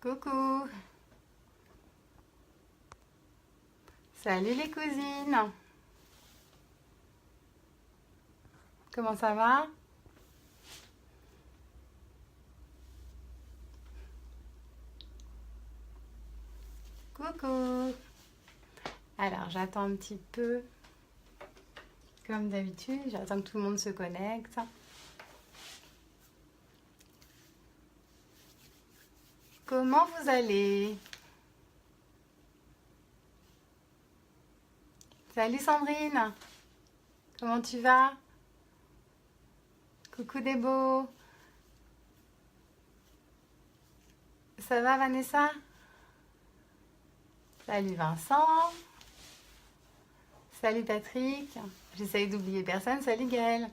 Coucou! Salut les cousines! Comment ça va? Coucou! Alors j'attends un petit peu, comme d'habitude, j'attends que tout le monde se connecte. Comment vous allez? Salut Sandrine! Comment tu vas? Coucou des beaux! Ça va Vanessa? Salut Vincent! Salut Patrick! J'essaye d'oublier personne. Salut Gaëlle!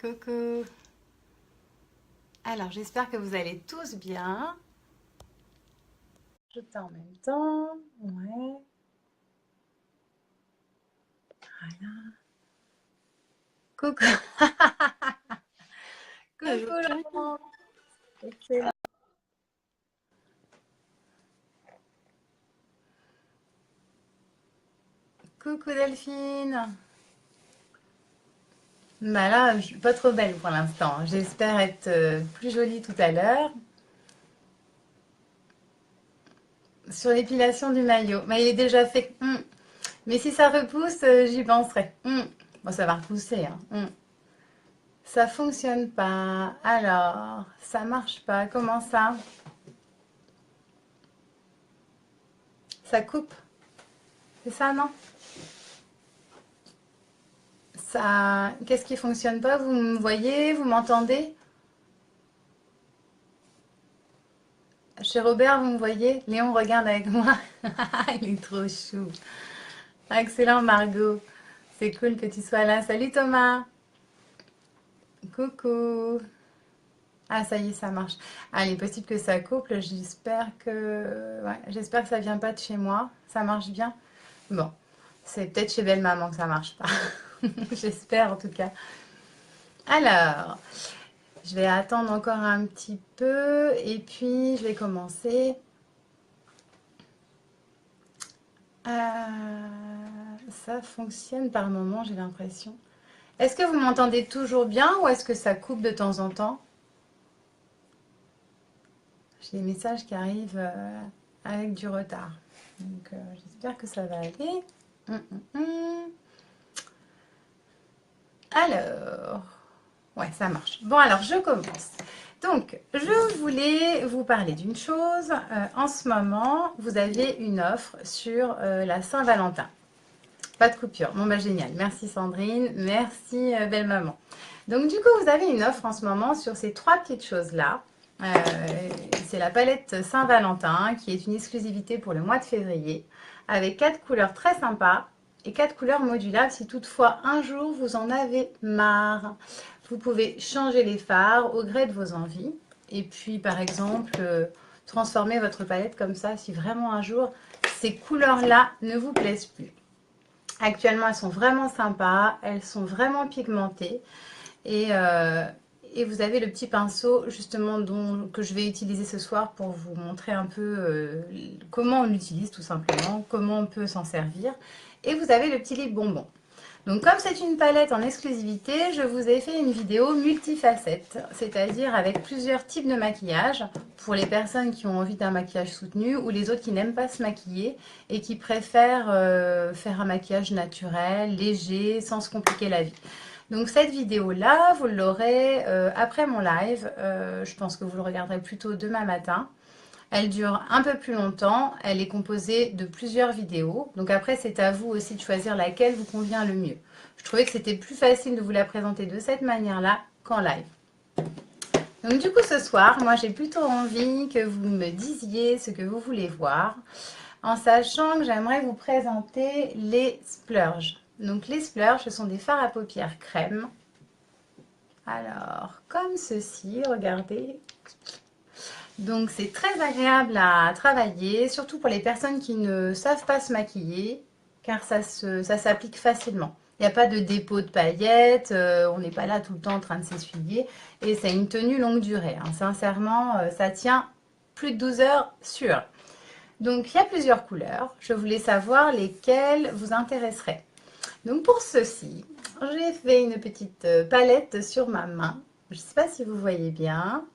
Coucou! Alors j'espère que vous allez tous bien. Je t'ai en même temps. Ouais. Voilà. Coucou! Coucou Laurent! Excellent. Coucou Delphine! Bah là, je suis pas trop belle pour l'instant. J'espère être plus jolie tout à l'heure. Sur l'épilation du maillot. Mais il est déjà fait. Mais si ça repousse, j'y penserai. Bon, ça va repousser, hein. Ça fonctionne pas. Alors, ça marche pas. Comment ça? Ça coupe. C'est ça, non? Ça. Qu'est-ce qui fonctionne pas? Vous me voyez? Vous m'entendez? Chez Robert, vous me voyez? Léon regarde avec moi. Il est trop chou. Excellent, Margot. C'est cool que tu sois là. Salut Thomas. Coucou. Ah, ça y est, ça marche. Ah, il est possible que ça couple. J'espère que... Ouais, j'espère que ça vient pas de chez moi. Ça marche bien. Bon, c'est peut-être chez Belle Maman que ça marche pas. J'espère en tout cas. Alors, je vais attendre encore un petit peu et puis je vais commencer. Ça fonctionne par moment, j'ai l'impression. Est-ce que vous m'entendez toujours bien ou est-ce que ça coupe de temps en temps? J'ai des messages qui arrivent avec du retard. Donc, j'espère que ça va aller. Hum, hum, hum. Alors, ouais, ça marche. Bon, alors, je commence. Donc, je voulais vous parler d'une chose. En ce moment, vous avez une offre sur la Saint-Valentin. Pas de coupure. Bon, bah génial. Merci Sandrine. Merci belle maman. Donc, du coup, vous avez une offre en ce moment sur ces trois petites choses-là. C'est la palette Saint-Valentin qui est une exclusivité pour le mois de février avec 4 couleurs très sympas et 4 couleurs modulables si toutefois un jour vous en avez marre. Vous pouvez changer les fards au gré de vos envies et puis par exemple transformer votre palette comme ça si vraiment un jour ces couleurs-là ne vous plaisent plus. Actuellement, elles sont vraiment sympas, elles sont vraiment pigmentées et vous avez le petit pinceau justement que je vais utiliser ce soir pour vous montrer un peu comment on l'utilise tout simplement, comment on peut s'en servir. Et vous avez le petit livre bonbon. Donc comme c'est une palette en exclusivité, je vous ai fait une vidéo multifacette, c'est-à-dire avec plusieurs types de maquillage pour les personnes qui ont envie d'un maquillage soutenu ou les autres qui n'aiment pas se maquiller et qui préfèrent faire un maquillage naturel, léger, sans se compliquer la vie. Donc cette vidéo-là, vous l'aurez après mon live, je pense que vous le regarderez plutôt demain matin. Elle dure un peu plus longtemps, elle est composée de plusieurs vidéos. Donc après, c'est à vous aussi de choisir laquelle vous convient le mieux. Je trouvais que c'était plus facile de vous la présenter de cette manière-là qu'en live. Donc du coup, ce soir, moi j'ai plutôt envie que vous me disiez ce que vous voulez voir, en sachant que j'aimerais vous présenter les splurges. Donc les splurges, ce sont des fards à paupières crème. Alors, comme ceci, regardez. Donc c'est très agréable à travailler, surtout pour les personnes qui ne savent pas se maquiller, car ça s'applique facilement. Il n'y a pas de dépôt de paillettes, on n'est pas là tout le temps en train de s'essuyer. Et c'est une tenue longue durée, hein. Sincèrement, ça tient plus de 12 heures sûr. Donc, il y a plusieurs couleurs. Je voulais savoir lesquelles vous intéresseraient. Donc, pour ceci, j'ai fait une petite palette sur ma main. Je ne sais pas si vous voyez bien.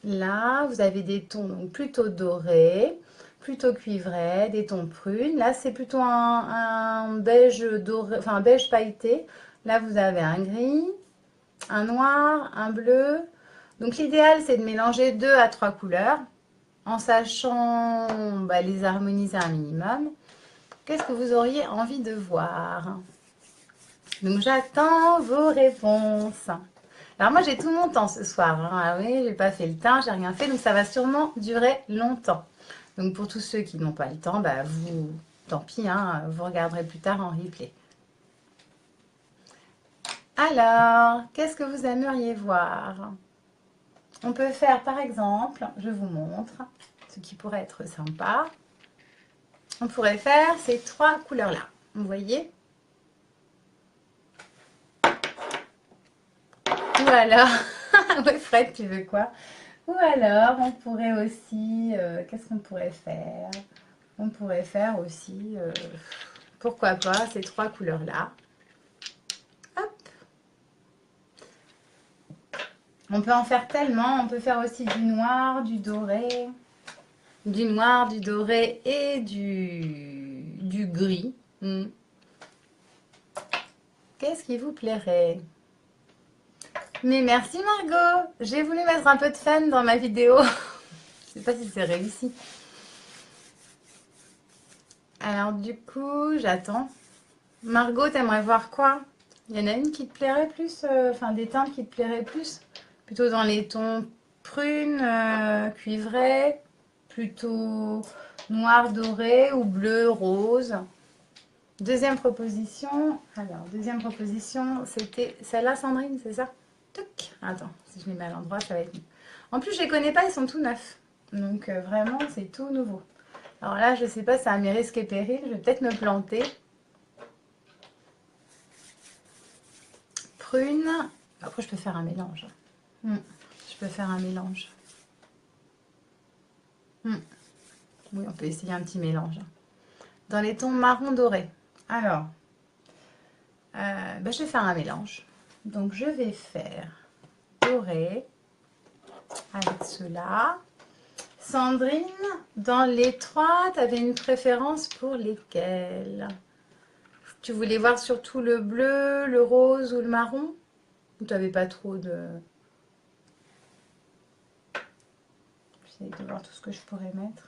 Là, vous avez des tons donc, plutôt dorés, plutôt cuivrés, des tons prunes. Là, c'est plutôt un beige doré, enfin un beige pailleté. Là, vous avez un gris, un noir, un bleu. Donc, l'idéal, c'est de mélanger 2 à 3 couleurs en sachant les harmoniser un minimum. Qu'est-ce que vous auriez envie de voir? Donc, j'attends vos réponses. Alors moi j'ai tout mon temps ce soir, hein. Ah oui, j'ai pas fait le teint, j'ai rien fait, donc ça va sûrement durer longtemps. Donc pour tous ceux qui n'ont pas le temps, vous, tant pis, hein, vous regarderez plus tard en replay. Alors, qu'est-ce que vous aimeriez voir? On peut faire par exemple, je vous montre, ce qui pourrait être sympa. On pourrait faire ces 3 couleurs-là, vous voyez? Ou alors, oui Fred, tu veux quoi? Ou alors, on pourrait aussi, qu'est-ce qu'on pourrait faire? On pourrait faire aussi, pourquoi pas, ces 3 couleurs-là. Hop. On peut en faire tellement, on peut faire aussi du noir, du doré, du noir, du doré et du gris. Qu'est-ce qui vous plairait? Mais merci Margot, j'ai voulu mettre un peu de fun dans ma vidéo. Je sais pas si c'est réussi. Alors du coup, j'attends. Margot, t'aimerais voir quoi? Il y en a une qui te plairait plus, enfin des teintes qui te plairaient plus? Plutôt dans les tons prunes, cuivrés, plutôt noir doré ou bleu rose. Deuxième proposition, alors deuxième proposition, c'était celle-là Sandrine, c'est ça? Touc. Attends, si je les mets à l'endroit, ça va être mieux. En plus, je les connais pas, ils sont tout neufs. Donc vraiment, c'est tout nouveau. Alors là, je sais pas, c'est à mes risques et périls, je vais peut-être me planter. Prune. Après, je peux faire un mélange. Je peux faire un mélange. Oui, on peut essayer un petit mélange. Dans les tons marron doré. Alors, je vais faire un mélange. Donc, je vais faire doré avec ceux-là. Sandrine, dans les 3, tu avais une préférence pour lesquels? Tu voulais voir surtout le bleu, le rose ou le marron? Ou tu n'avais pas trop de... J'essaie de voir tout ce que je pourrais mettre.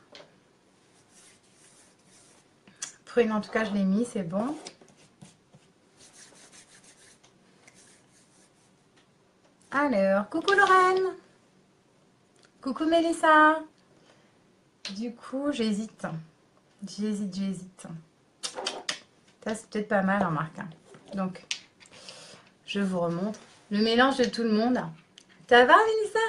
Prune, en tout cas, je l'ai mis, c'est bon. Alors, coucou Lorraine. Coucou Mélissa. Du coup, j'hésite. J'hésite. Ça, c'est peut-être pas mal, remarque. Donc, je vous remontre. Le mélange de tout le monde. Ça va, Mélissa?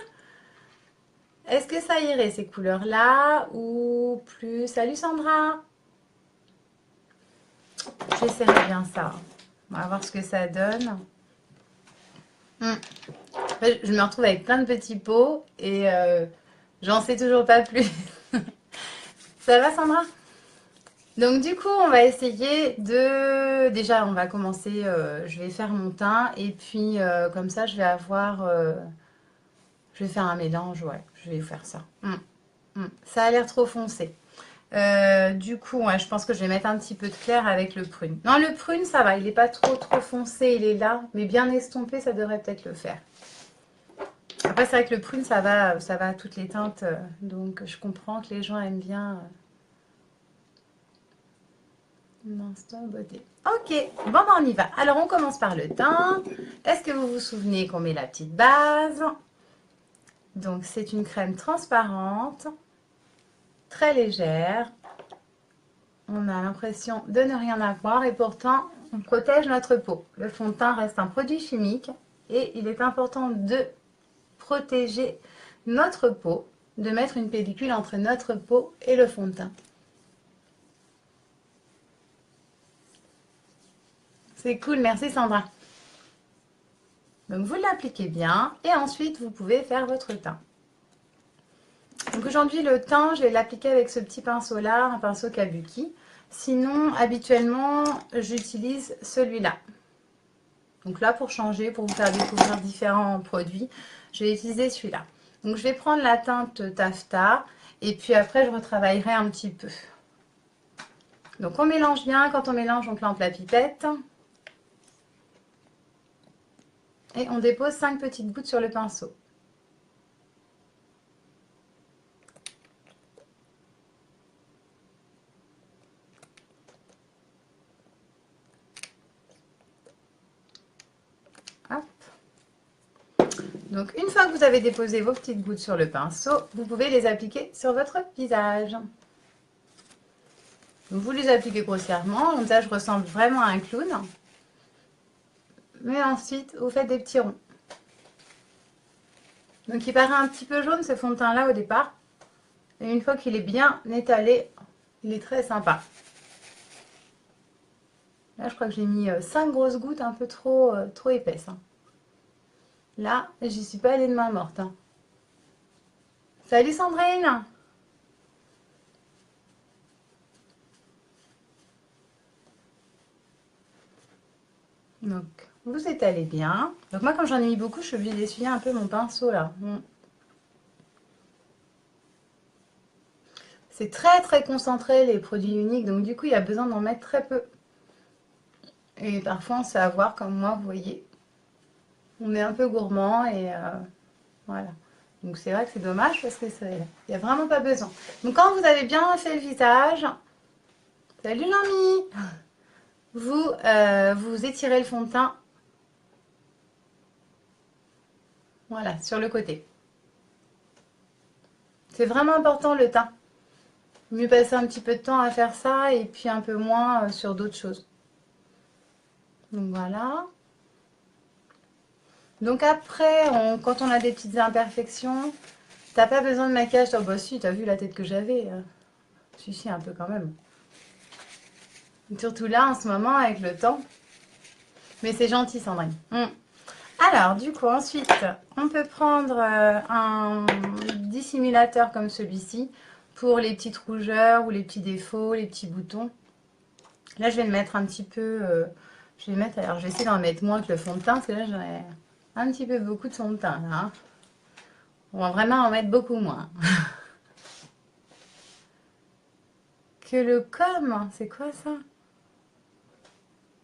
Est-ce que ça irait, ces couleurs-là? Ou plus... Salut, Sandra. J'essaierai bien ça. On va voir ce que ça donne. Je me retrouve avec plein de petits pots et j'en sais toujours pas plus. Ça va, Sandra? Donc du coup, on va essayer de... Déjà, on va commencer, je vais faire mon teint et puis comme ça, je vais avoir... je vais faire un mélange, ouais, je vais faire ça. Ça a l'air trop foncé. Du coup, ouais, je pense que je vais mettre un petit peu de clair avec le prune. Non, le prune, ça va, il n'est pas trop foncé, il est là, mais bien estompé, ça devrait peut-être le faire. Après, c'est vrai que le prune, ça va à toutes les teintes, donc je comprends que les gens aiment bien... L'instant beauté. Ok, bon on y va. Alors on commence par le teint. Est-ce que vous vous souvenez qu'on met la petite base? Donc c'est une crème transparente, très légère. On a l'impression de ne rien avoir et pourtant on protège notre peau. Le fond de teint reste un produit chimique et il est important de protéger notre peau, de mettre une pellicule entre notre peau et le fond de teint. C'est cool, merci Sandra. Donc vous l'appliquez bien et ensuite vous pouvez faire votre teint. Donc aujourd'hui le teint, je vais l'appliquer avec ce petit pinceau là, un pinceau Kabuki. Sinon habituellement j'utilise celui-là. Donc là pour changer, pour vous faire découvrir différents produits, je vais utiliser celui-là. Donc je vais prendre la teinte taffetas et puis après je retravaillerai un petit peu. Donc on mélange bien, quand on mélange on plante la pipette. Et on dépose 5 petites gouttes sur le pinceau. Hop. Donc une fois que vous avez déposé vos petites gouttes sur le pinceau, vous pouvez les appliquer sur votre visage. Donc, vous les appliquez grossièrement, comme ça je ressemble vraiment à un clown. Mais ensuite, vous faites des petits ronds. Donc il paraît un petit peu jaune ce fond de teint là au départ. Et une fois qu'il est bien étalé, il est très sympa. Là je crois que j'ai mis 5 grosses gouttes un peu trop épaisses. Là, j'y suis pas allée de main morte. Salut Sandrine! Donc, vous étalez bien. Donc moi, comme j'en ai mis beaucoup, je suis obligée d'essuyer un peu mon pinceau là. C'est très très concentré les produits uniques, donc du coup, il y a besoin d'en mettre très peu. Et parfois, on sait avoir comme moi, vous voyez. On est un peu gourmand et voilà. Donc c'est vrai que c'est dommage parce que il n'y a vraiment pas besoin. Donc quand vous avez bien fait le visage, salut Jean-Mi, vous étirez le fond de teint, voilà, sur le côté. C'est vraiment important le teint. Mieux passer un petit peu de temps à faire ça et puis un peu moins sur d'autres choses. Donc voilà. Donc après, quand on a des petites imperfections, t'as pas besoin de maquillage. Oh bah si, t'as vu la tête que j'avais. Si, un peu quand même. Surtout là, en ce moment, avec le temps. Mais c'est gentil, Sandrine. Alors, du coup, ensuite, on peut prendre un dissimulateur comme celui-ci pour les petites rougeurs ou les petits défauts, les petits boutons. Là, je vais le mettre un petit peu... je vais mettre, alors, je vais essayer d'en mettre moins que le fond de teint, parce que là, j'aurais un petit peu beaucoup de fond de teint, là. On va vraiment en mettre beaucoup moins. Que le com, c'est quoi ça?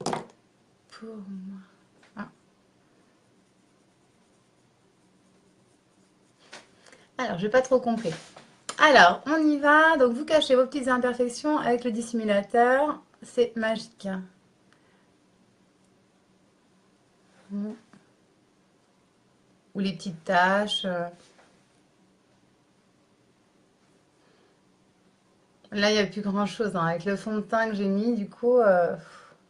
Pour moi. Ah. Alors, je n'ai pas trop compris. Alors, on y va. Donc, vous cachez vos petites imperfections avec le dissimulateur. C'est magique. Ou les petites taches. Là, il n'y a plus grand-chose. Avec le fond de teint que j'ai mis, du coup,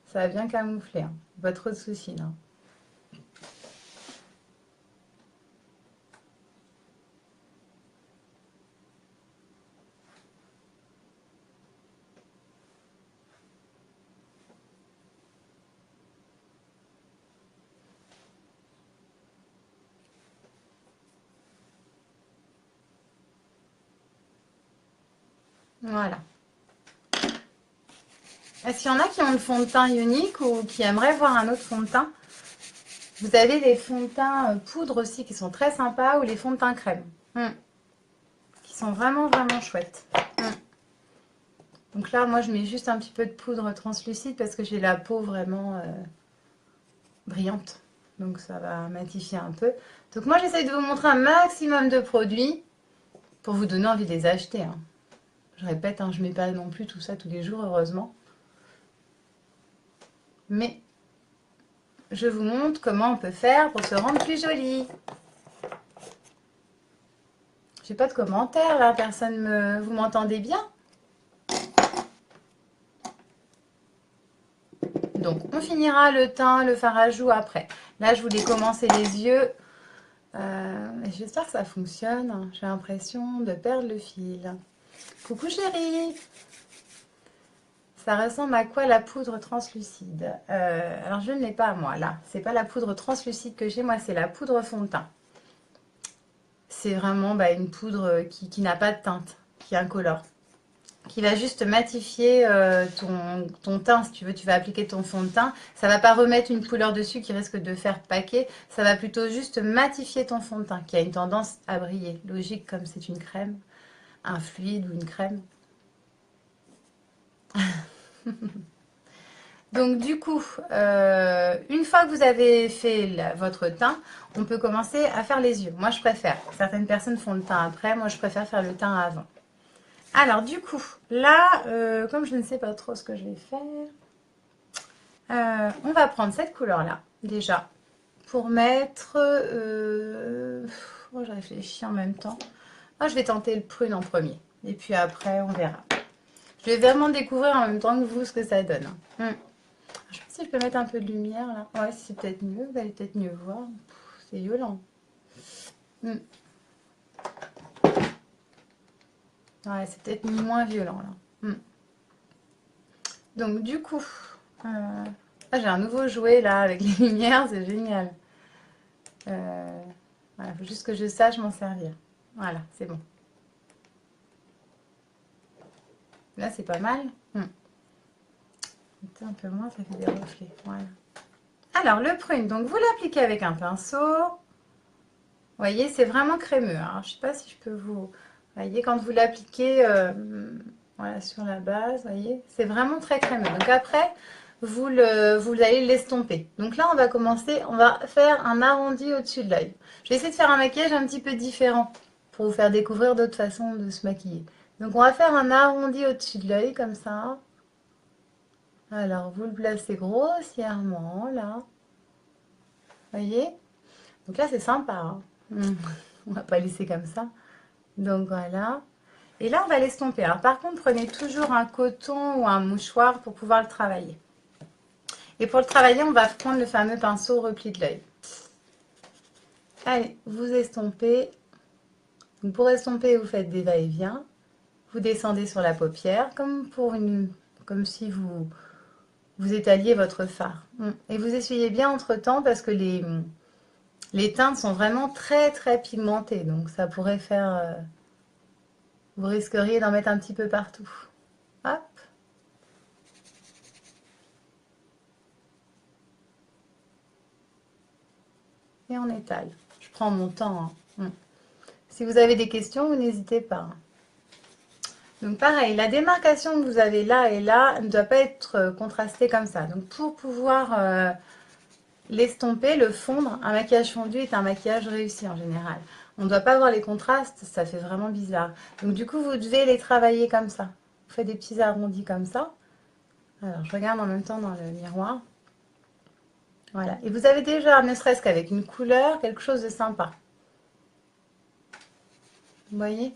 ça a bien camouflé. Pas trop de soucis. Là. Voilà. Est-ce qu'il y en a qui ont le fond de teint unique ou qui aimeraient voir un autre fond de teint? Vous avez des fonds de teint poudre aussi qui sont très sympas ou les fonds de teint crème. Qui sont vraiment vraiment chouettes. Donc là, moi, je mets juste un petit peu de poudre translucide parce que j'ai la peau vraiment brillante. Donc ça va matifier un peu. Donc moi, j'essaye de vous montrer un maximum de produits pour vous donner envie de les acheter. Hein. Je répète, hein, je ne mets pas non plus tout ça tous les jours, heureusement. Mais je vous montre comment on peut faire pour se rendre plus jolie. J'ai pas de commentaires là, vous m'entendez bien? Donc on finira le teint, le fard à joues après. Là je voulais commencer les yeux. J'espère que ça fonctionne. J'ai l'impression de perdre le fil. Coucou chérie. Ça ressemble à quoi la poudre translucide? Alors je ne l'ai pas moi là. C'est pas la poudre translucide que j'ai, moi c'est la poudre fond de teint. C'est vraiment une poudre qui n'a pas de teinte, qui est incolore, qui va juste matifier ton teint. Si tu veux, tu vas appliquer ton fond de teint. Ça va pas remettre une couleur dessus qui risque de faire paquet. Ça va plutôt juste matifier ton fond de teint, qui a une tendance à briller. Logique, comme c'est une crème, un fluide ou une crème. Donc du coup, une fois que vous avez fait votre teint, on peut commencer à faire les yeux. Moi, je préfère. Certaines personnes font le teint après. Moi, je préfère faire le teint avant. Alors du coup, là, comme je ne sais pas trop ce que je vais faire, on va prendre cette couleur-là, déjà, pour mettre... oh, je réfléchis en même temps. Ah, je vais tenter le prune en premier. Et puis après, on verra. Je vais vraiment découvrir en même temps que vous ce que ça donne. Je sais pas si je peux mettre un peu de lumière là. Ouais, c'est peut-être mieux. Vous allez peut-être mieux voir. C'est violent. Ouais, c'est peut-être moins violent là. Donc du coup, j'ai un nouveau jouet là avec les lumières, c'est génial. Voilà, faut juste que je sache m'en servir. Voilà, c'est bon. Là, c'est pas mal. Un peu moins, ça fait des reflets. Voilà. Alors, le prune, donc vous l'appliquez avec un pinceau. Vous voyez, c'est vraiment crémeux. Alors, je sais pas si je peux vous... voyez, quand vous l'appliquez voilà, sur la base, voyez, c'est vraiment très crémeux. Donc après, vous allez l'estomper. Donc là, on va commencer, on va faire un arrondi au-dessus de l'œil. Je vais essayer de faire un maquillage un petit peu différent pour vous faire découvrir d'autres façons de se maquiller. Donc on va faire un arrondi au-dessus de l'œil comme ça. Alors vous le placez grossièrement là. Voyez? Donc là c'est sympa, hein. On va pas laisser comme ça. Donc voilà. Et là on va l'estomper. Alors par contre prenez toujours un coton ou un mouchoir pour pouvoir le travailler. Et pour le travailler on va prendre le fameux pinceau repli de l'œil. Allez, vous estompez. Donc pour estomper vous faites des va-et-vient. Vous descendez sur la paupière comme si vous étaliez votre fard. Et vous essuyez bien entre temps parce que les teintes sont vraiment très très pigmentées. Donc ça pourrait faire... vous risqueriez d'en mettre un petit peu partout. Hop. Et on étale. Je prends mon temps. Si vous avez des questions, vous n'hésitez pas. Donc pareil, la démarcation que vous avez là et là ne doit pas être contrastée comme ça. Donc pour pouvoir l'estomper, le fondre, un maquillage fondu est un maquillage réussi en général. On ne doit pas avoir les contrastes, ça fait vraiment bizarre. Donc du coup, vous devez les travailler comme ça. Vous faites des petits arrondis comme ça. Alors, je regarde en même temps dans le miroir. Voilà. Et vous avez déjà, ne serait-ce qu'avec une couleur, quelque chose de sympa. Vous voyez?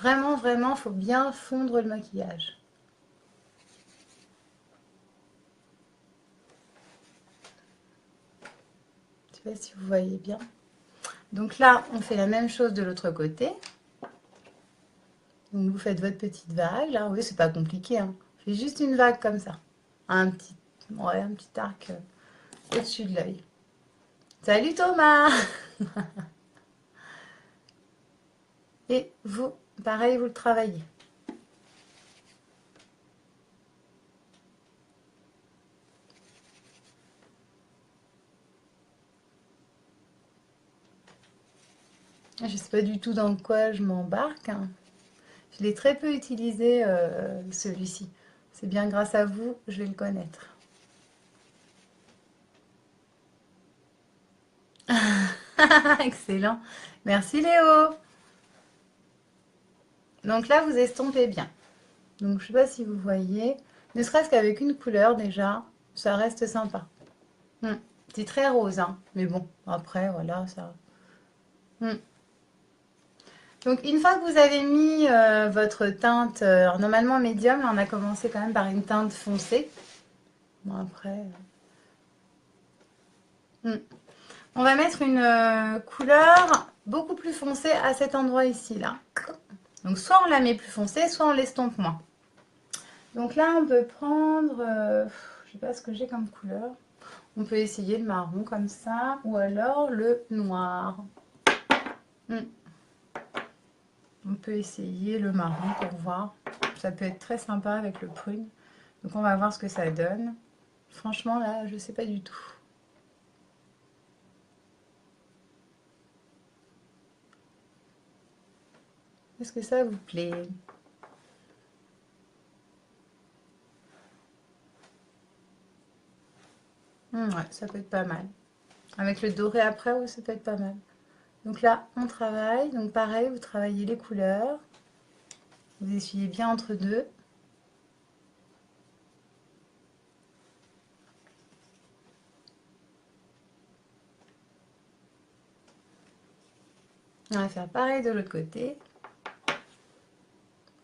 Vraiment, vraiment, il faut bien fondre le maquillage. Je ne sais pas si vous voyez bien. Donc là, on fait la même chose de l'autre côté. Donc vous faites votre petite vague. Là, oui, c'est pas compliqué, hein. Je fais juste une vague comme ça. Un petit arc au-dessus de l'œil. Salut Thomas! Et vous, pareil, vous le travaillez. Je ne sais pas du tout dans quoi je m'embarque, hein. Je l'ai très peu utilisé, celui-ci. C'est bien grâce à vous, je vais le connaître. Excellent. Merci Léo. Donc là, vous estompez bien. Donc je ne sais pas si vous voyez. Ne serait-ce qu'avec une couleur déjà, ça reste sympa. C'est très rose, hein. Mais bon, après, voilà, ça... Donc une fois que vous avez mis votre teinte, normalement médium, là, on a commencé quand même par une teinte foncée. Bon après... On va mettre une couleur beaucoup plus foncée à cet endroit ici, là. Donc soit on la met plus foncée, soit on l'estompe moins. Donc là, on peut prendre, je sais pas ce que j'ai comme couleur. On peut essayer le marron comme ça, ou alors le noir. On peut essayer le marron pour voir. Ça peut être très sympa avec le prune. Donc on va voir ce que ça donne. Franchement, là, je sais pas du tout. Est-ce que ça vous plaît? Ouais, ça peut être pas mal. Avec le doré après, ouais, ça peut être pas mal. Donc là, on travaille. Donc pareil, vous travaillez les couleurs. Vous essuyez bien entre deux. On va faire pareil de l'autre côté.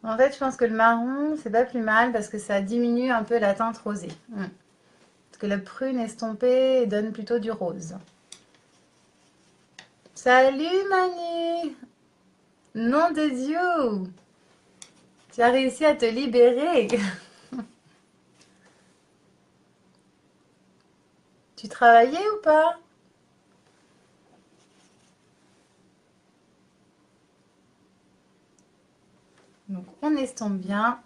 En fait, je pense que le marron, c'est pas plus mal parce que ça diminue un peu la teinte rosée. Parce que la prune estompée donne plutôt du rose. Salut Manu! Nom de Dieu! Tu as réussi à te libérer! Tu travaillais ou pas? Donc on estompe bien.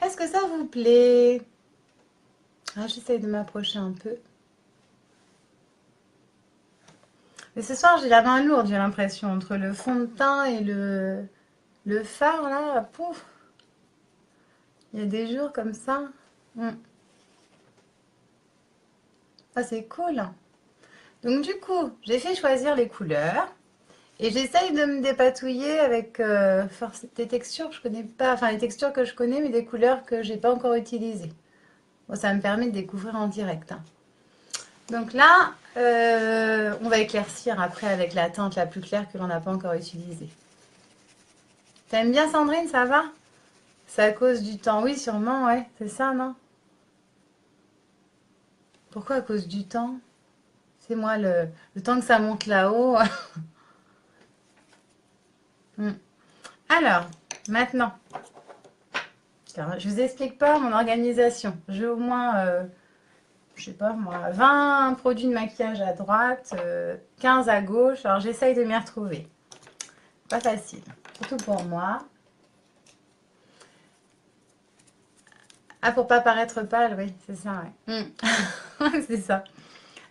Est-ce que ça vous plaît? Ah, j'essaye de m'approcher un peu. Mais ce soir, j'ai la main lourde, j'ai l'impression, entre le fond de teint et le fard, là, pouf! Il y a des jours comme ça. Ah, c'est cool. Donc du coup, j'ai fait choisir les couleurs. Et j'essaye de me dépatouiller avec des textures que je connais pas, enfin les textures que je connais, mais des couleurs que j'ai pas encore utilisées. Bon, ça me permet de découvrir en direct. Donc là, on va éclaircir après avec la teinte la plus claire que l'on n'a pas encore utilisée. T'aimes bien Sandrine, ça va? C'est à cause du temps. Oui, sûrement, ouais, c'est ça, non? Pourquoi à cause du temps? C'est moi le temps que ça monte là-haut. Alors, maintenant, je vous explique pas mon organisation. J'ai au moins, je sais pas moi, 20 produits de maquillage à droite, 15 à gauche. Alors j'essaye de m'y retrouver. Pas facile, surtout pour moi. Ah, pour pas paraître pâle, oui, c'est ça, ouais. C'est ça.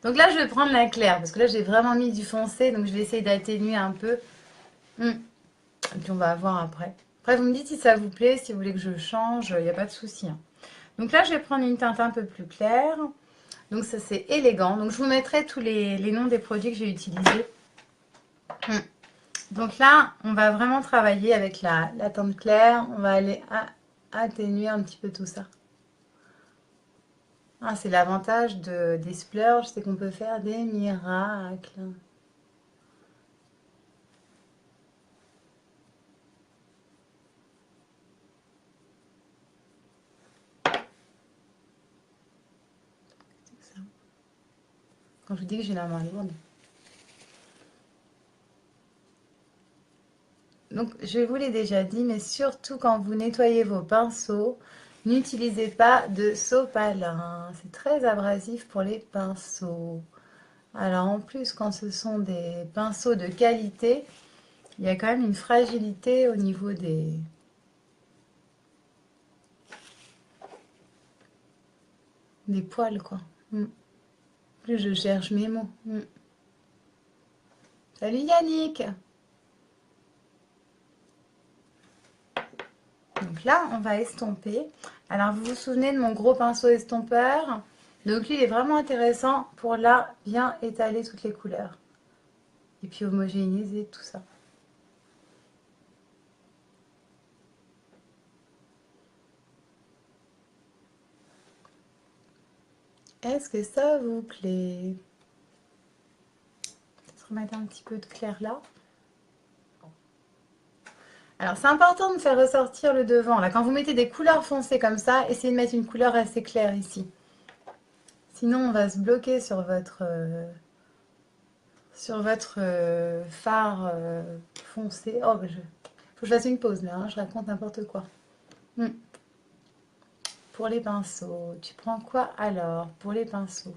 Donc là, je vais prendre la claire, parce que là, j'ai vraiment mis du foncé, donc je vais essayer d'atténuer un peu. Et puis on va voir après. Après, vous me dites si ça vous plaît, si vous voulez que je change, il n'y a pas de souci. Donc là, je vais prendre une teinte un peu plus claire. Donc ça, c'est élégant. Donc je vous mettrai tous les noms des produits que j'ai utilisés. Donc là, on va vraiment travailler avec la teinte claire. On va aller atténuer un petit peu tout ça. Ah, c'est l'avantage des splurges, c'est qu'on peut faire des miracles. C'est ça. Quand je vous dis que j'ai la main lourde. Donc, je vous l'ai déjà dit, mais surtout quand vous nettoyez vos pinceaux, n'utilisez pas de sopalin. C'est très abrasif pour les pinceaux. Alors en plus, quand ce sont des pinceaux de qualité, il y a quand même une fragilité au niveau des poils, quoi. Plus je cherche mes mots. Salut Yannick! Donc là, on va estomper. Alors, vous vous souvenez de mon gros pinceau estompeur? Donc lui, il est vraiment intéressant pour là, bien étaler toutes les couleurs. Et puis homogénéiser tout ça. Est-ce que ça vous plaît? Peut-être remettre un petit peu de clair là. Alors, c'est important de faire ressortir le devant. Là, quand vous mettez des couleurs foncées comme ça, essayez de mettre une couleur assez claire ici. Sinon, on va se bloquer sur votre fard foncé. Oh, bah, faut que je fasse une pause là, hein, je raconte n'importe quoi. Pour les pinceaux, tu prends quoi alors pour les pinceaux?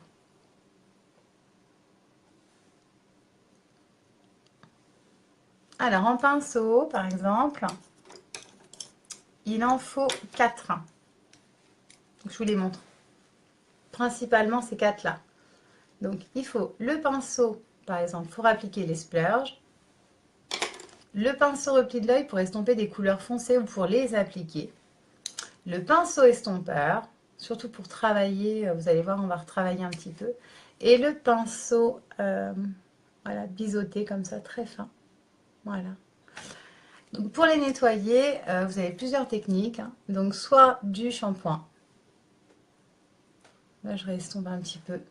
Alors, en pinceau, par exemple, il en faut 4. Je vous les montre. Principalement ces 4-là. Donc, il faut le pinceau, par exemple, pour appliquer les splurges. Le pinceau repli de l'œil pour estomper des couleurs foncées ou pour les appliquer. Le pinceau estompeur, surtout pour travailler, vous allez voir, on va retravailler un petit peu. Et le pinceau, voilà, biseauté comme ça, très fin. Voilà. Donc pour les nettoyer, vous avez plusieurs techniques. Hein. Donc soit du shampoing. Là, je estompe un petit peu.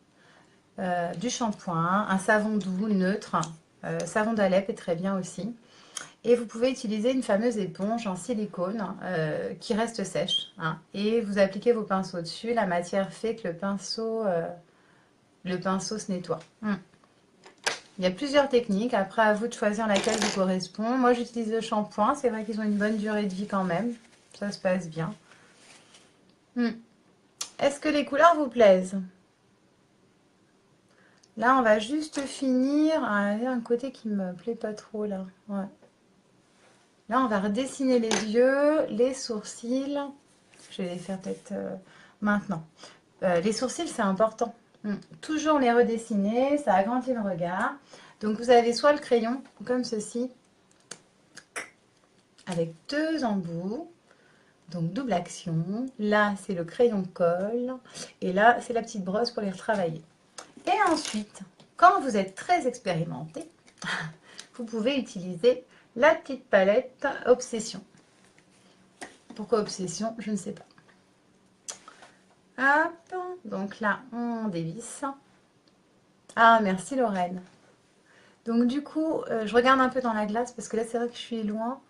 Du shampoing, un savon doux, neutre. Savon d'Alep est très bien aussi. Et vous pouvez utiliser une fameuse éponge en silicone qui reste sèche. Hein, et vous appliquez vos pinceaux dessus. La matière fait que le pinceau se nettoie. Il y a plusieurs techniques. Après, à vous de choisir laquelle vous correspond. Moi, j'utilise le shampoing. C'est vrai qu'ils ont une bonne durée de vie quand même. Ça se passe bien. Est-ce que les couleurs vous plaisent? Là, on va juste finir. Il y a un côté qui me plaît pas trop là. Ouais. Là, on va redessiner les yeux, les sourcils. Je vais les faire peut-être maintenant. Les sourcils, c'est important. Toujours les redessiner, ça agrandit le regard. Donc, vous avez soit le crayon, comme ceci, avec 2 embouts. Donc, double action. Là, c'est le crayon colle. Et là, c'est la petite brosse pour les retravailler. Et ensuite, quand vous êtes très expérimenté, vous pouvez utiliser la petite palette Obsession. Pourquoi Obsession? Je ne sais pas. Hop, donc là, on dévisse. Ah, merci Lorraine. Donc du coup, je regarde un peu dans la glace parce que là, c'est vrai que je suis loin.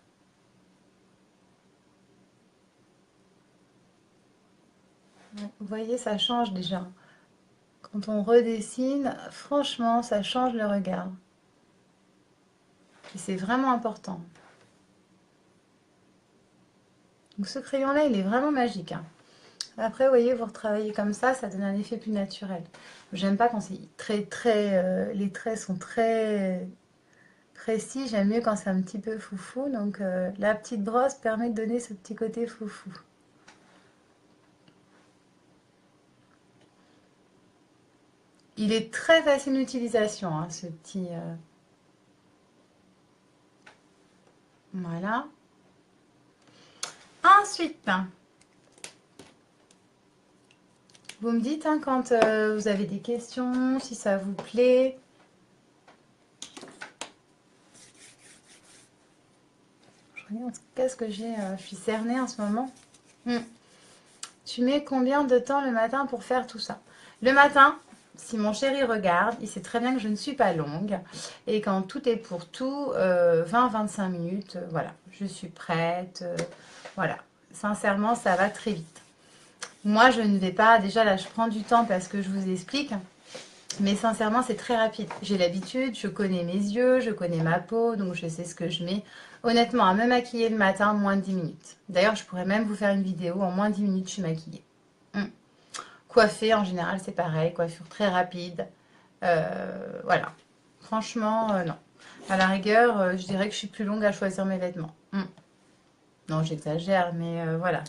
Vous voyez, ça change déjà. Quand on redessine, franchement, ça change le regard. Et c'est vraiment important. Donc ce crayon-là, il est vraiment magique. Hein. Après, vous voyez, vous retravaillez comme ça donne un effet plus naturel. J'aime pas quand c'est les traits sont très précis. J'aime mieux quand c'est un petit peu foufou. Donc la petite brosse permet de donner ce petit côté foufou. Il est très facile d'utilisation, hein, ce petit... Voilà. Ensuite, vous me dites hein, quand vous avez des questions, si ça vous plaît. Je regarde qu'est-ce que j'ai. Je suis cernée en ce moment. Tu mets combien de temps le matin pour faire tout ça? Le matin, si mon chéri regarde, il sait très bien que je ne suis pas longue. Et quand tout est pour tout, 20-25 minutes, voilà, je suis prête. Voilà, sincèrement, ça va très vite. Moi, je ne vais pas, déjà là, je prends du temps parce que je vous explique. Mais sincèrement, c'est très rapide. J'ai l'habitude, je connais mes yeux, je connais ma peau, donc je sais ce que je mets. Honnêtement, à me maquiller le matin, moins de 10 minutes. D'ailleurs, je pourrais même vous faire une vidéo, en moins de 10 minutes, je suis maquillée. Coiffer, en général, c'est pareil, coiffure très rapide. Voilà. Franchement, non. À la rigueur, je dirais que je suis plus longue à choisir mes vêtements. Non, j'exagère, mais voilà.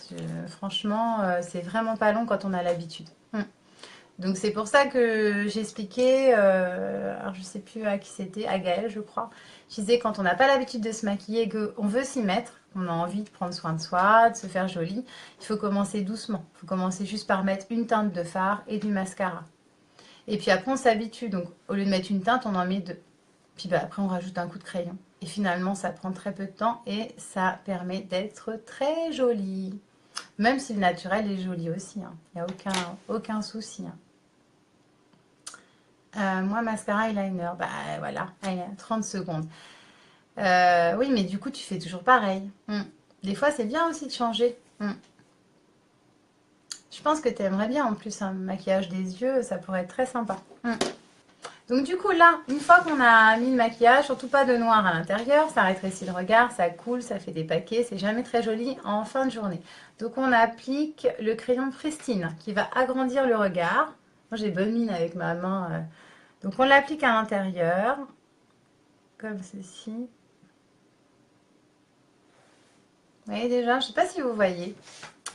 Franchement, c'est vraiment pas long quand on a l'habitude. Donc c'est pour ça que j'expliquais, alors je sais plus à qui c'était, à Gaëlle je crois. Je disais quand on n'a pas l'habitude de se maquiller, qu'on veut s'y mettre, on a envie de prendre soin de soi, de se faire jolie, il faut commencer doucement. Il faut commencer juste par mettre une teinte de fard et du mascara. Et puis après on s'habitue, donc au lieu de mettre une teinte, on en met 2. Puis bah, après on rajoute un coup de crayon. Et finalement ça prend très peu de temps et ça permet d'être très jolie. Même si le naturel est joli aussi, hein. Il n'y a aucun souci. Hein. Moi, mascara, eyeliner, bah voilà, allez, 30 secondes. Oui, mais du coup, tu fais toujours pareil. Des fois, c'est bien aussi de changer. Je pense que tu aimerais bien en plus un maquillage des yeux, ça pourrait être très sympa. Donc du coup là, une fois qu'on a mis le maquillage, surtout pas de noir à l'intérieur, ça rétrécit le regard, ça coule, ça fait des paquets, c'est jamais très joli en fin de journée. Donc on applique le crayon Pristine qui va agrandir le regard. Moi j'ai bonne mine avec ma main. Donc on l'applique à l'intérieur, comme ceci. Vous voyez déjà, je ne sais pas si vous voyez,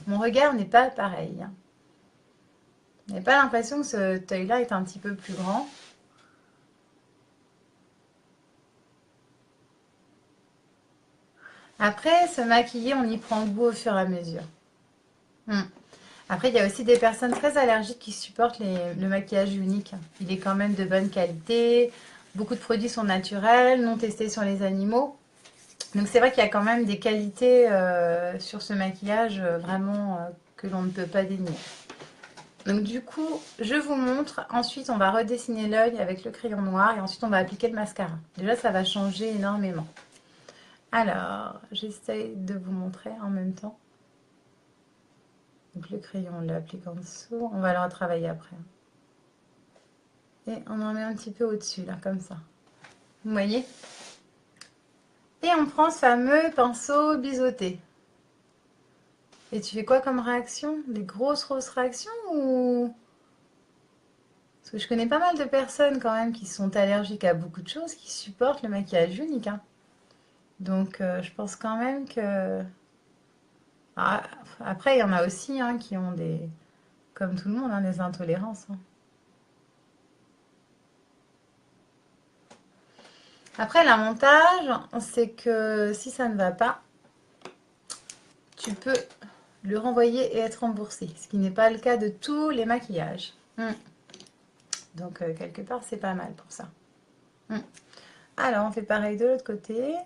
mon regard n'est pas pareil. Vous n'avez pas l'impression que ce œil-là est un petit peu plus grand. Après, se maquiller, on y prend goût au fur et à mesure. Après, il y a aussi des personnes très allergiques qui supportent le maquillage unique. Il est quand même de bonne qualité. Beaucoup de produits sont naturels, non testés sur les animaux. Donc c'est vrai qu'il y a quand même des qualités sur ce maquillage vraiment que l'on ne peut pas dénier. Donc du coup, je vous montre. Ensuite, on va redessiner l'œil avec le crayon noir et ensuite on va appliquer le mascara. Déjà, ça va changer énormément. Alors, j'essaye de vous montrer en même temps. Donc le crayon, on l'applique en dessous. On va le retravailler après. Et on en met un petit peu au-dessus, là, comme ça. Vous voyez? Et on prend ce fameux pinceau biseauté. Et tu fais quoi comme réaction? Des grosses réactions ou... Parce que je connais pas mal de personnes quand même qui sont allergiques à beaucoup de choses, qui supportent le maquillage unique. Hein. Donc je pense quand même que... Ah, après, il y en a aussi hein, qui ont des... Comme tout le monde, hein, des intolérances. Hein. Après, l'avantage, c'est que si ça ne va pas, tu peux le renvoyer et être remboursé. Ce qui n'est pas le cas de tous les maquillages. Donc, quelque part, c'est pas mal pour ça. Alors, on fait pareil de l'autre côté.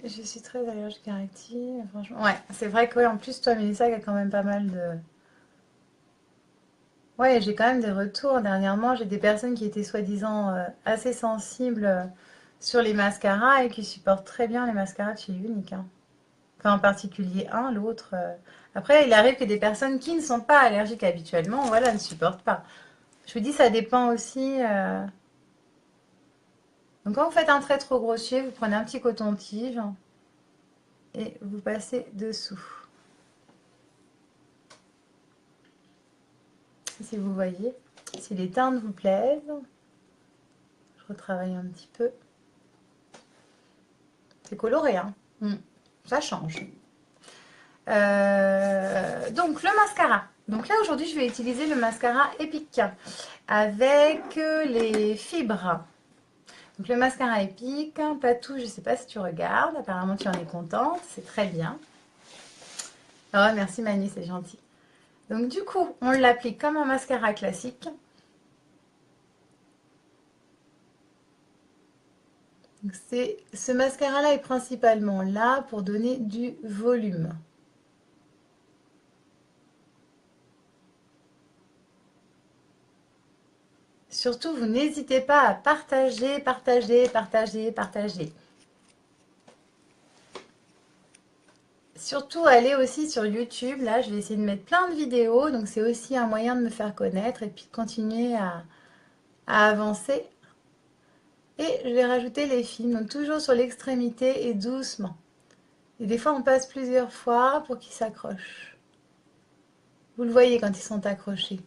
Je suis très allergique à Active, franchement. Ouais, c'est vrai que ouais, en plus, toi, Mélissa, il y a quand même pas mal de... Ouais, j'ai quand même des retours. Dernièrement, j'ai des personnes qui étaient soi-disant assez sensibles sur les mascaras et qui supportent très bien les mascaras de chez Unique. Hein. Enfin, en particulier un, l'autre. Après, il arrive que des personnes qui ne sont pas allergiques habituellement, voilà, ne supportent pas. Je vous dis, ça dépend aussi. Donc, quand vous faites un trait trop grossier, vous prenez un petit coton-tige et vous passez dessous. Si vous voyez, si les teintes vous plaisent, je retravaille un petit peu. C'est coloré, hein. Ça change. Donc le mascara. Donc là aujourd'hui je vais utiliser le mascara Epic avec les fibres. Donc le mascara Epic, Patou, je ne sais pas si tu regardes, apparemment tu en es contente, c'est très bien. Oh merci Manu, c'est gentil. Donc du coup on l'applique comme un mascara classique. Ce mascara là est principalement là pour donner du volume. Surtout, vous n'hésitez pas à partager, partager, partager, partager. Surtout, allez aussi sur YouTube. Là, je vais essayer de mettre plein de vidéos. Donc, c'est aussi un moyen de me faire connaître et puis de continuer à avancer. Et je vais rajouter les films. Donc, toujours sur l'extrémité et doucement. Et des fois, on passe plusieurs fois pour qu'ils s'accrochent. Vous le voyez quand ils sont accrochés.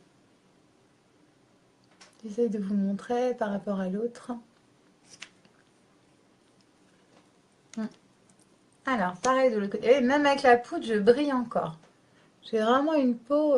J'essaie de vous montrer par rapport à l'autre. Alors, pareil de l'autre côté. Et même avec la poudre, je brille encore. J'ai vraiment une peau...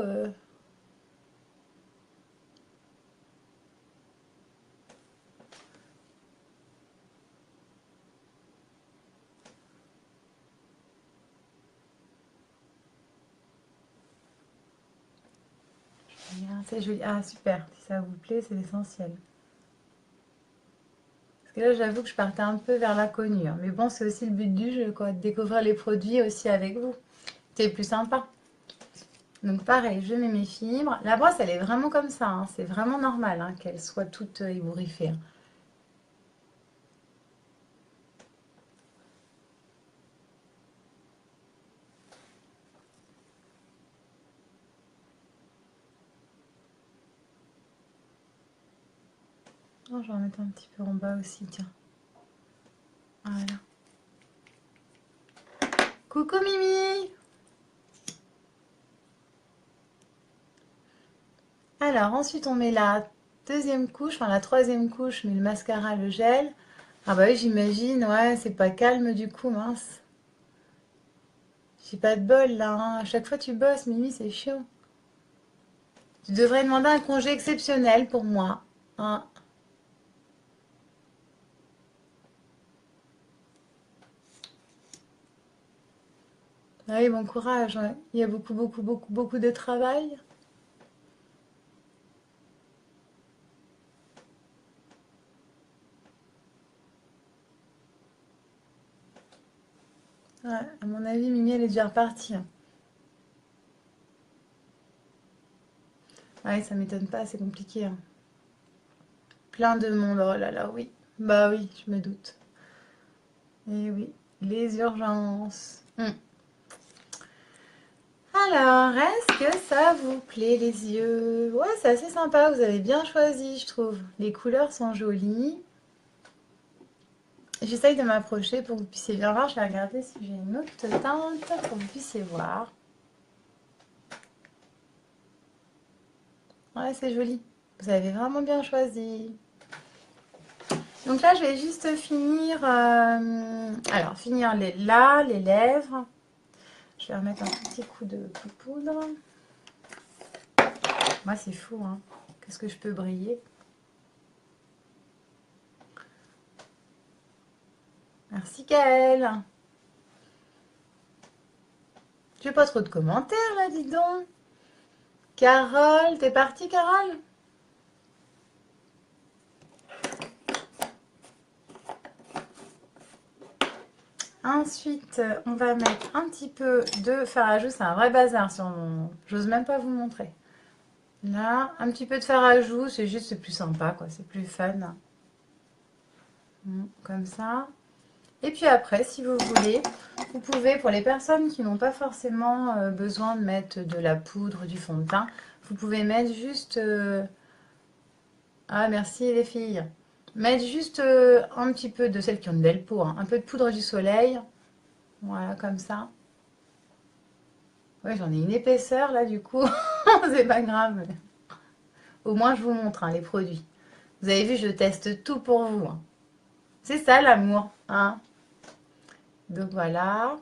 C'est joli. Ah, super. Si ça vous plaît, c'est l'essentiel. Parce que là, j'avoue que je partais un peu vers l'inconnu. Hein. Mais bon, c'est aussi le but du jeu, quoi. De découvrir les produits aussi avec vous. C'est plus sympa. Donc pareil, je mets mes fibres. La brosse, elle est vraiment comme ça, hein. C'est vraiment normal hein, qu'elle soit toute ébouriffée, hein. Oh, je vais en mettre un petit peu en bas aussi, tiens. Voilà. Coucou Mimi! Alors ensuite on met la deuxième couche, enfin la troisième couche, mais le mascara, le gel. Ah bah oui j'imagine, ouais, c'est pas calme du coup, mince. J'ai pas de bol là, hein. À chaque fois tu bosses, Mimi, c'est chiant. Tu devrais demander un congé exceptionnel pour moi, hein. Ah oui, bon courage, ouais. Il y a beaucoup de travail. Ouais, à mon avis, Mimi, elle est déjà repartie, hein. Ouais, ça m'étonne pas, c'est compliqué, hein. Plein de monde, oh là là, oui. Bah oui, je me doute. Et oui, les urgences. Alors, est-ce que ça vous plaît les yeux? Ouais, c'est assez sympa, vous avez bien choisi, je trouve. Les couleurs sont jolies. J'essaye de m'approcher pour que vous puissiez bien voir. Je vais regarder si j'ai une autre teinte pour que vous puissiez voir. Ouais, c'est joli. Vous avez vraiment bien choisi. Donc là, je vais juste finir, alors finir là, les lèvres. Je vais remettre un petit coup de poudre. Moi, c'est fou, hein. Qu'est-ce que je peux briller? Merci, Gaëlle. J'ai pas trop de commentaires, là, dis donc. Carole, t'es partie, Carole? Ensuite, on va mettre un petit peu de fard à joues. C'est un vrai bazar sur mon... J'ose même pas vous montrer. Là, un petit peu de fard à joues, c'est juste, c'est plus sympa, quoi. C'est plus fun. Comme ça. Et puis après, si vous voulez, vous pouvez, pour les personnes qui n'ont pas forcément besoin de mettre de la poudre, du fond de teint, vous pouvez mettre juste... Ah, merci les filles. Mettre juste un petit peu de celle qui ont une belle peau, hein. Un peu de poudre du soleil. Voilà, comme ça. Ouais, j'en ai une épaisseur là, du coup. C'est pas grave. Au moins, je vous montre hein, les produits. Vous avez vu, je teste tout pour vous, hein. C'est ça l'amour, hein. Donc voilà.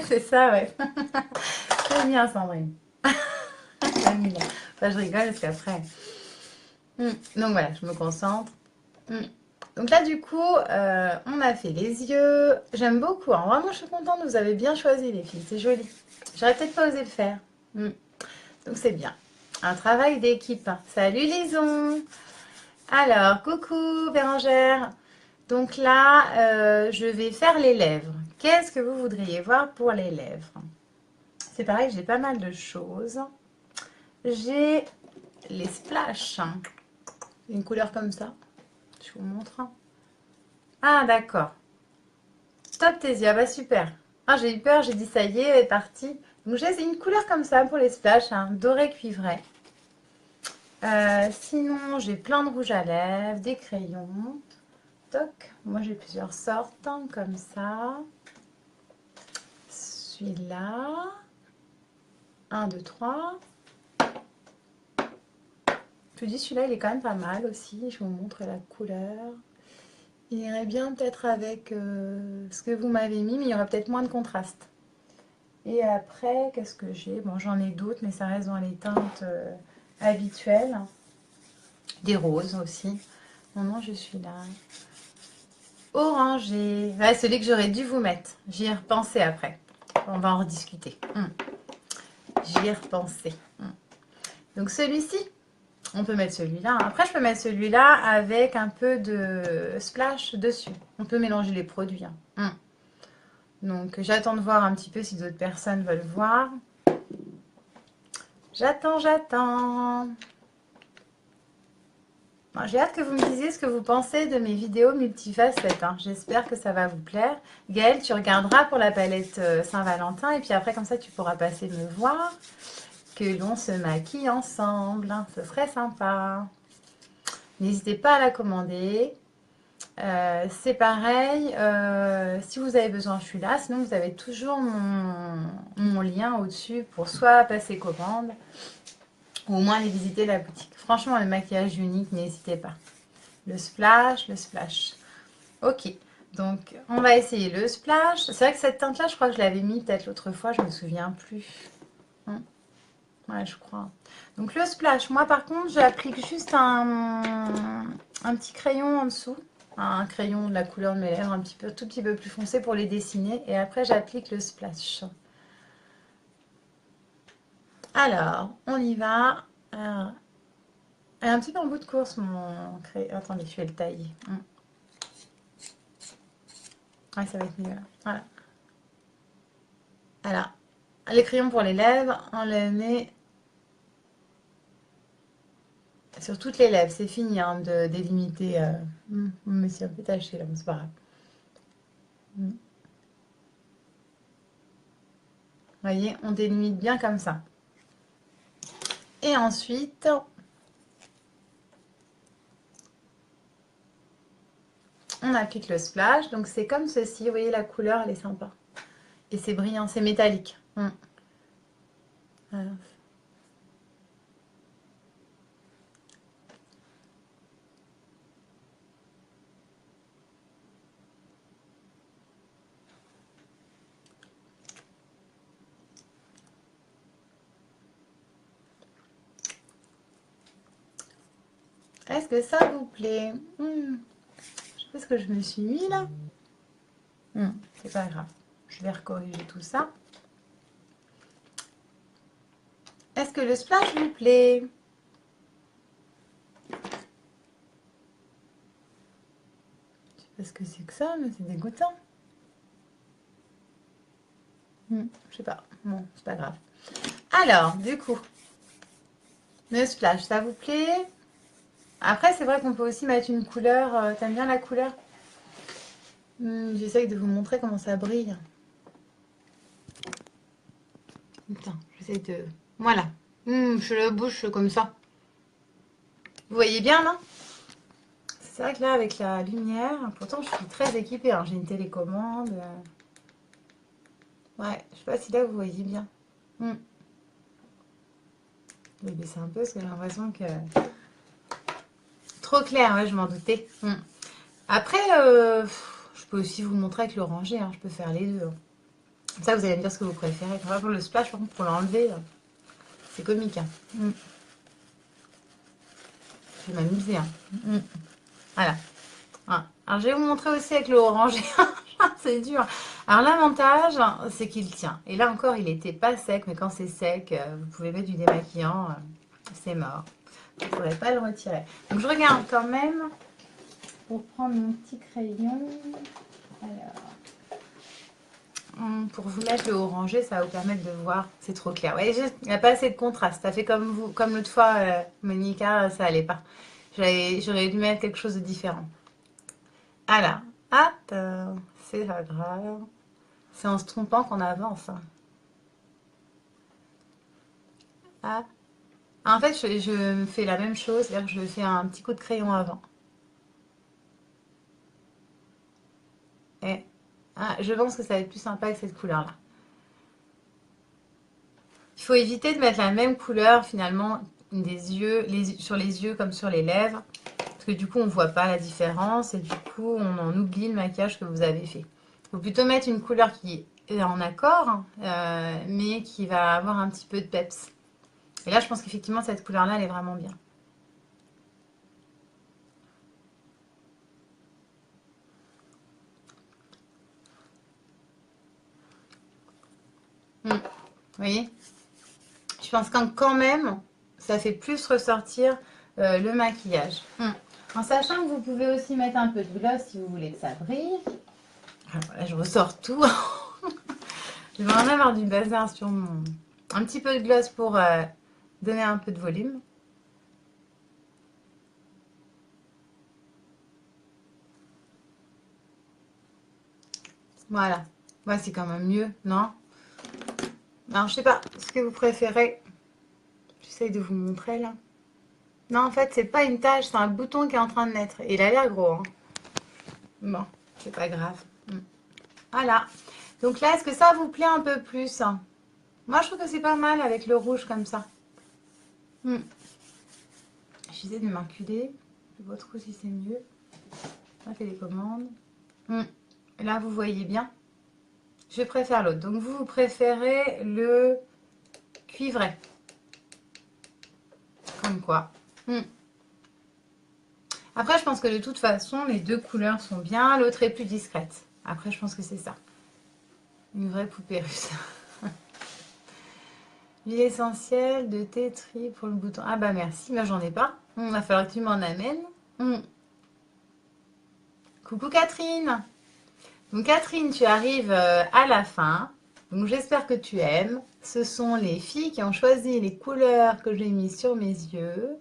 C'est ça, ouais. C'est bien, Sandrine. J'aime bien. Enfin, je rigole parce qu'après... Donc voilà, je me concentre. Donc là, du coup, on a fait les yeux. J'aime beaucoup, hein. Vraiment, je suis contente. Vous avez bien choisi, les filles. C'est joli. J'aurais peut-être pas osé le faire. Donc c'est bien. Un travail d'équipe. Salut, Lison. Alors, coucou, Bérangère. Donc là, je vais faire les lèvres. Qu'est-ce que vous voudriez voir pour les lèvres? C'est pareil, j'ai pas mal de choses. J'ai les splash. Une couleur comme ça. Je vous montre. Ah, d'accord. Top tes yeux. Ah bah super. Ah, j'ai eu peur, j'ai dit ça y est, elle est partie. Donc j'ai une couleur comme ça pour les splash, hein, doré cuivré. Sinon, j'ai plein de rouge à lèvres, des crayons. Toc. Moi, j'ai plusieurs sortes, hein, comme ça. Celui-là. 1, 2, 3. Je vous dis, celui-là, il est quand même pas mal aussi. Je vous montre la couleur. Il irait bien peut-être avec ce que vous m'avez mis, mais il y aura peut-être moins de contraste. Et après, qu'est-ce que j'ai? Bon, j'en ai d'autres, mais ça reste dans les teintes habituelles. Des roses aussi. Non, non, je suis là. Orangé. Ouais, celui que j'aurais dû vous mettre. J'y ai repensé après. On va en rediscuter. J'y ai repensé. Donc celui-ci, on peut mettre celui-là. Après, je peux mettre celui-là avec un peu de splash dessus. On peut mélanger les produits, hein. Donc, j'attends de voir un petit peu si d'autres personnes veulent voir. J'attends. Bon, j'ai hâte que vous me disiez ce que vous pensez de mes vidéos multifacettes. Hein. J'espère que ça va vous plaire. Gaëlle, tu regarderas pour la palette Saint-Valentin. Et puis après, comme ça, tu pourras passer me voir. Que l'on se maquille ensemble. Hein. Ce serait sympa. N'hésitez pas à la commander. C'est pareil, si vous avez besoin, je suis là. Sinon, vous avez toujours mon lien au-dessus pour soit passer commande ou au moins aller visiter la boutique. Franchement, le maquillage unique, n'hésitez pas. Le splash. Ok, donc on va essayer le splash. C'est vrai que cette teinte-là, je crois que je l'avais mis peut-être l'autre fois, je me souviens plus. Ouais, je crois. Donc le splash, moi par contre, j'applique juste un petit crayon en dessous. Un crayon de la couleur de mes lèvres, tout petit peu plus foncé pour les dessiner. Et après, j'applique le splash. Alors, on y va. Alors, elle est un petit peu en bout de course, mon crayon. Attendez, je vais le tailler. Ouais, ça va être mieux. Voilà. Alors, les crayons pour les lèvres, on les met sur toutes les lèvres. C'est fini hein, de délimiter. Mais c'est un peu taché là, mais c'est pas grave. Vous voyez, on délimite bien comme ça. Et ensuite, on applique le splash. Donc, c'est comme ceci. Vous voyez, la couleur, elle est sympa. Et c'est brillant, c'est métallique. Voilà. Est-ce que ça vous plaît? Je sais pas ce que je me suis mis là. C'est pas grave. Je vais recorriger tout ça. Est-ce que le splash vous plaît? Je sais pas ce que c'est que ça, mais c'est dégoûtant. Je sais pas. Bon, c'est pas grave. Alors, du coup, le splash, ça vous plaît? Après, c'est vrai qu'on peut aussi mettre une couleur. T'aimes bien la couleur? J'essaye de vous montrer comment ça brille. Putain, j'essaye de... Voilà. Je le bouche comme ça. Vous voyez bien, non? C'est vrai que là, avec la lumière, pourtant, je suis très équipée. Hein. J'ai une télécommande. Ouais, je sais pas si là, vous voyez bien. Je vais baisser un peu parce que j'ai l'impression que... Trop clair, ouais, je m'en doutais. Après, je peux aussi vous montrer avec l'orangé. Hein. Je peux faire les deux. Hein. Comme ça, vous allez me dire ce que vous préférez. Pour le splash, par contre, pour l'enlever, c'est comique. Hein. Je vais m'amuser. Hein. Voilà. Alors, je vais vous montrer aussi avec le orangé. C'est dur. Alors, l'avantage, c'est qu'il tient. Et là encore, il n'était pas sec, mais quand c'est sec, vous pouvez mettre du démaquillant. C'est mort. Vous ne pourrez pas le retirer. Donc, je regarde quand même pour prendre mon petit crayon. Alors, pour vous mettre le orangé, ça va vous permettre de voir. C'est trop clair. Ouais, il n'y a pas assez de contraste. Ça fait comme vous, comme l'autre fois, Monica, ça allait pas. J'aurais dû mettre quelque chose de différent. Alors, hop, c'est pas grave. C'est en se trompant qu'on avance. Hein. Ah. En fait, je fais la même chose, c'est-à-dire que je fais un petit coup de crayon avant. Et je pense que ça va être plus sympa avec cette couleur-là. Il faut éviter de mettre la même couleur finalement des yeux, sur les yeux comme sur les lèvres. Parce que du coup, on ne voit pas la différence et du coup, on en oublie le maquillage que vous avez fait. Il faut plutôt mettre une couleur qui est en accord, mais qui va avoir un petit peu de peps. Et là, je pense qu'effectivement, cette couleur-là, elle est vraiment bien. Vous voyez? Je pense que quand même, ça fait plus ressortir le maquillage. En sachant que vous pouvez aussi mettre un peu de gloss si vous voulez que ça brille. Alors là, je ressors tout. Je vais en avoir du bazar sur mon... Un petit peu de gloss pour donner un peu de volume. Voilà. Ouais, c'est quand même mieux, non? Alors, je sais pas ce que vous préférez. J'essaye de vous montrer, là. Non, en fait, c'est pas une tache, c'est un bouton qui est en train de naître. Et il a l'air gros, hein. Bon, c'est pas grave. Voilà. Donc là, est-ce que ça vous plaît un peu plus? Moi, je trouve que c'est pas mal avec le rouge comme ça. J'essaie de m'enculer. Je vois trop si c'est mieux. On fait les commandes. Là, vous voyez bien. Je préfère l'autre. Donc, vous préférez le cuivré. Comme quoi. Après, je pense que de toute façon, les deux couleurs sont bien. L'autre est plus discrète. Après, je pense que c'est ça. Une vraie poupée russe. L'huile essentielle de thé tri pour le bouton. Ah bah merci, mais j'en ai pas. Il va falloir que tu m'en amènes. Coucou Catherine. Donc Catherine, tu arrives à la fin. Donc j'espère que tu aimes. Ce sont les filles qui ont choisi les couleurs que j'ai mis sur mes yeux.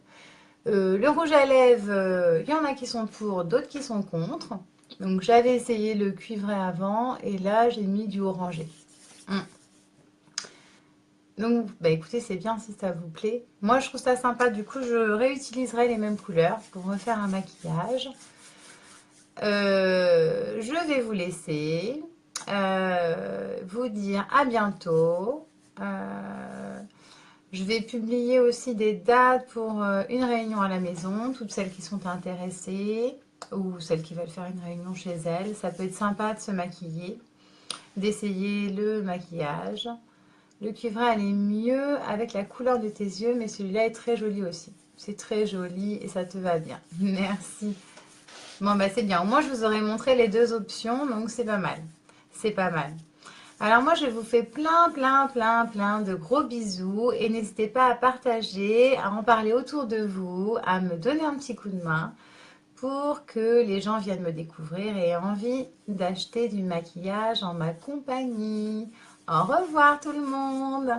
Le rouge à lèvres, il y en a qui sont pour, d'autres qui sont contre. Donc j'avais essayé le cuivré avant et là j'ai mis du orangé. Donc bah écoutez, c'est bien si ça vous plaît. Moi je trouve ça sympa, du coup je réutiliserai les mêmes couleurs pour refaire un maquillage. Je vais vous laisser, vous dire à bientôt. Je vais publier aussi des dates pour une réunion à la maison, toutes celles qui sont intéressées ou celles qui veulent faire une réunion chez elles. Ça peut être sympa de se maquiller, d'essayer le maquillage. Le cuivré, elle est mieux avec la couleur de tes yeux, mais celui-là est très joli aussi. C'est très joli et ça te va bien. Merci. Bon, bah c'est bien. Au moins, je vous aurais montré les deux options, donc c'est pas mal. C'est pas mal. Alors moi, je vous fais plein de gros bisous et n'hésitez pas à partager, à en parler autour de vous, à me donner un petit coup de main pour que les gens viennent me découvrir et aient envie d'acheter du maquillage en ma compagnie. Au revoir tout le monde!